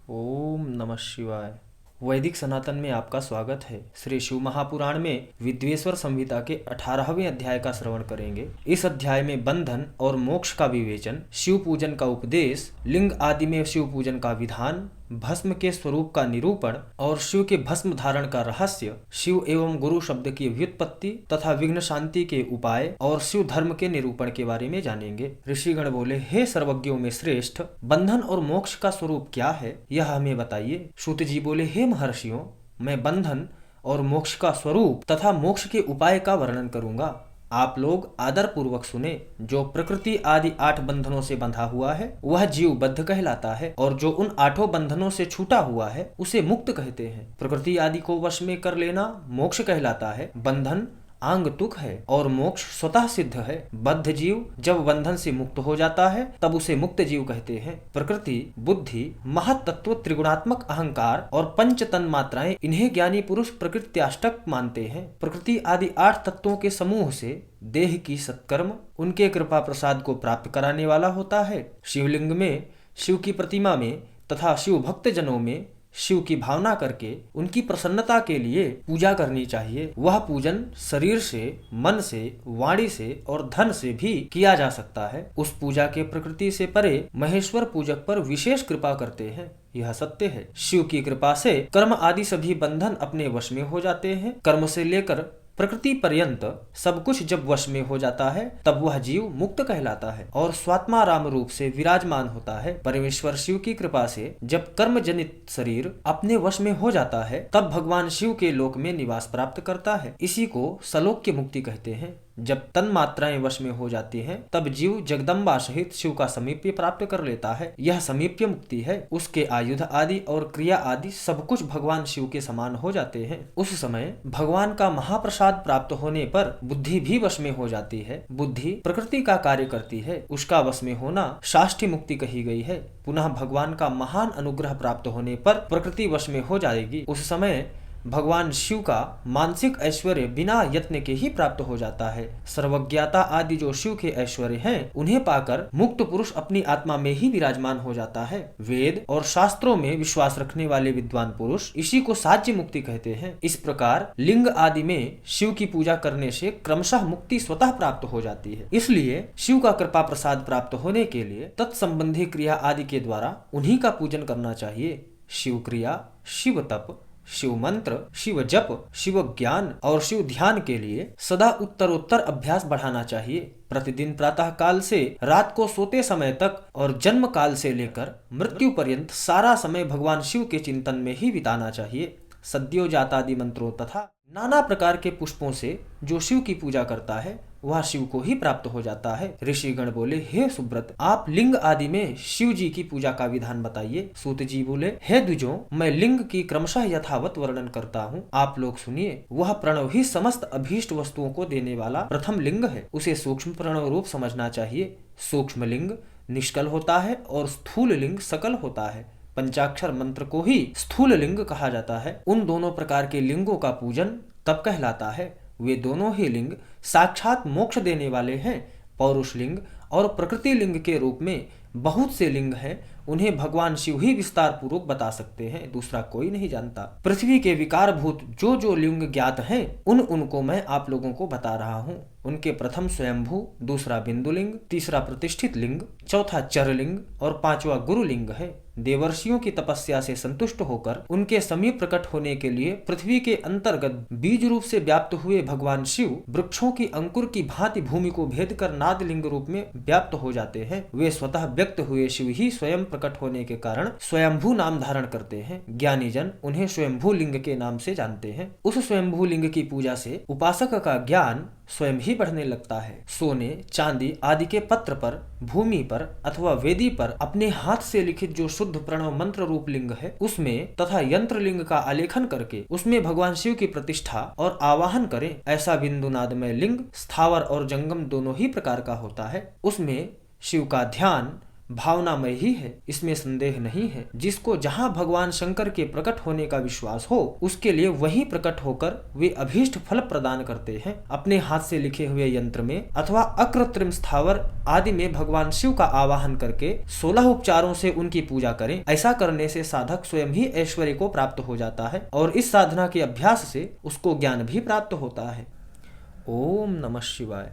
ओम नमः शिवाय। वैदिक सनातन में आपका स्वागत है। श्री शिव महापुराण में विद्वेश्वर संहिता के 18वें अध्याय का श्रवण करेंगे। इस अध्याय में बंधन और मोक्ष का विवेचन, शिव पूजन का उपदेश, लिंग आदि में शिव पूजन का विधान, भस्म के स्वरूप का निरूपण और शिव के भस्म धारण का रहस्य, शिव एवं गुरु शब्द की व्युत्पत्ति तथा विघ्न शांति के उपाय और शिव धर्म के निरूपण के बारे में जानेंगे। ऋषिगण बोले, हे सर्वज्ञों में श्रेष्ठ, बंधन और मोक्ष का स्वरूप क्या है, यह हमें बताइए। सूत जी बोले, हे महर्षियों, मैं बंधन और मोक्ष का स्वरूप तथा मोक्ष के उपाय का वर्णन करूंगा। आप लोग आदर पूर्वक सुने। जो प्रकृति आदि 8 बंधनों से बंधा हुआ है वह जीव बद्ध कहलाता है, और जो उन 8 बंधनों से छूटा हुआ है उसे मुक्त कहते हैं। प्रकृति आदि को वश में कर लेना मोक्ष कहलाता है। बंधन आंग तुक है और मोक्ष स्वतः सिद्ध है। बद्ध जीव जब बंधन से मुक्त हो जाता है तब उसे मुक्त जीव कहते हैं। प्रकृति, बुद्धि, महत्तत्व, त्रिगुणात्मक अहंकार और पंच तन मात्राएं, इन्हें ज्ञानी पुरुष प्रकृत्याष्टक मानते हैं। प्रकृति आदि 8 तत्वों के समूह से देह की सत्कर्म उनके कृपा प्रसाद को प्राप्त कराने वाला होता है। शिवलिंग में, शिव की प्रतिमा में तथा शिव भक्त जनों में शिव की भावना करके उनकी प्रसन्नता के लिए पूजा करनी चाहिए। वह पूजन शरीर से, मन से, वाणी से और धन से भी किया जा सकता है। उस पूजा के प्रकृति से परे महेश्वर पूजक पर विशेष कृपा करते हैं, यह सत्य है। शिव की कृपा से कर्म आदि सभी बंधन अपने वश में हो जाते हैं। कर्म से लेकर प्रकृति पर्यंत सब कुछ जब वश में हो जाता है तब वह जीव मुक्त कहलाता है और स्वात्माराम रूप से विराजमान होता है। परमेश्वर शिव की कृपा से जब कर्म जनित शरीर अपने वश में हो जाता है तब भगवान शिव के लोक में निवास प्राप्त करता है। इसी को सलोक्य मुक्ति कहते हैं। जब तन मात्राएं वश में हो जाती हैं तब जीव जगदम्बा सहित शिव का समीप्य प्राप्त कर लेता है। यह समीप्य मुक्ति है। उसके आयुध आदि और क्रिया आदि सब कुछ भगवान शिव के समान हो जाते हैं। उस समय भगवान का महाप्रसाद प्राप्त होने पर बुद्धि भी वश में हो जाती है। बुद्धि प्रकृति का कार्य करती है, उसका वश में होना साष्टी मुक्ति कही गई है। पुनः भगवान का महान अनुग्रह प्राप्त होने पर प्रकृति वश में हो जाएगी। उस समय भगवान शिव का मानसिक ऐश्वर्य बिना यत्न के ही प्राप्त हो जाता है। सर्वज्ञता आदि जो शिव के ऐश्वर्य हैं, उन्हें पाकर मुक्त पुरुष अपनी आत्मा में ही विराजमान हो जाता है। वेद और शास्त्रों में विश्वास रखने वाले विद्वान पुरुष इसी को साध्य मुक्ति कहते हैं। इस प्रकार लिंग आदि में शिव की पूजा करने से क्रमशः मुक्ति स्वतः प्राप्त हो जाती है। इसलिए शिव का कृपा प्रसाद प्राप्त होने के लिए तत्संबंधी क्रिया आदि के द्वारा उन्हीं का पूजन करना चाहिए। शिव क्रिया, शिव तप, शिव मंत्र, शिव जप, शिव ज्ञान और शिव ध्यान के लिए सदा उत्तरोत्तर अभ्यास बढ़ाना चाहिए। प्रतिदिन प्रातः काल से रात को सोते समय तक और जन्म काल से लेकर मृत्यु पर्यंत सारा समय भगवान शिव के चिंतन में ही बिताना चाहिए। सद्यो जातादि मंत्रों तथा नाना प्रकार के पुष्पों से जो शिव की पूजा करता है वह शिव को ही प्राप्त हो जाता है। ऋषिगण बोले, हे सुब्रत, आप लिंग आदि में शिव जी की पूजा का विधान बताइए। सूत जी बोले, हे द्विजों, मैं लिंग की क्रमशः यथावत वर्णन करता हूँ, आप लोग सुनिए। वह प्रणव ही समस्त अभीष्ट वस्तुओं को देने वाला प्रथम लिंग है। उसे सूक्ष्म प्रणव रूप समझना चाहिए। सूक्ष्म लिंग निष्कल होता है और स्थूल लिंग सकल होता है। पंचाक्षर मंत्र को ही स्थूल लिंग कहा जाता है। उन दोनों प्रकार के लिंगों का पूजन तप कहलाता है। वे दोनों ही लिंग साक्षात मोक्ष देने वाले हैं। पौरुष लिंग और प्रकृति लिंग के रूप में बहुत से लिंग हैं, उन्हें भगवान शिव ही विस्तार पूर्वक बता सकते हैं, दूसरा कोई नहीं जानता। पृथ्वी के विकारभूत जो जो लिंग ज्ञात हैं उनको मैं आप लोगों को बता रहा हूँ। उनके प्रथम स्वयंभू, दूसरा बिंदुलिंग, तीसरा प्रतिष्ठित लिंग, चौथा चरलिंग और पांचवा गुरुलिंग है। देवर्षियों की तपस्या से संतुष्ट होकर उनके समीप प्रकट होने के लिए पृथ्वी के अंतर्गत बीज रूप से व्याप्त हुए भगवान शिव वृक्षों की अंकुर की भांति भूमि को भेद कर नाद लिंग रूप में व्याप्त हो जाते हैं। वे स्वतः व्यक्त हुए शिव ही स्वयं प्रकट होने के कारण स्वयंभू नाम धारण करते हैं। ज्ञानी जन उन्हें स्वयंभू लिंग के नाम से जानते हैं। उस स्वयंभू लिंग की पूजा से उपासक का ज्ञान स्वयं ही बढ़ने लगता है। सोने, चांदी आदि के पत्र पर, भूमि पर अथवा वेदी पर अपने हाथ से लिखित जो शुद्ध प्रणव मंत्र रूप लिंग है उसमें तथा यंत्र लिंग का आलेखन करके उसमें भगवान शिव की प्रतिष्ठा और आवाहन करें। ऐसा बिंदुनादमय लिंग स्थावर और जंगम दोनों ही प्रकार का होता है। उसमें शिव का ध्यान, भावनामय ही है, इसमें संदेह नहीं है। जिसको जहाँ भगवान शंकर के प्रकट होने का विश्वास हो उसके लिए वही प्रकट होकर वे अभीष्ट फल प्रदान करते हैं। अपने हाथ से लिखे हुए यंत्र में अथवा अकृत्रिम स्थावर आदि में भगवान शिव का आवाहन करके 16 उपचारों से उनकी पूजा करें। ऐसा करने से साधक स्वयं ही ऐश्वर्य को प्राप्त हो जाता है और इस साधना के अभ्यास से उसको ज्ञान भी प्राप्त होता है। ओम नमः शिवाय।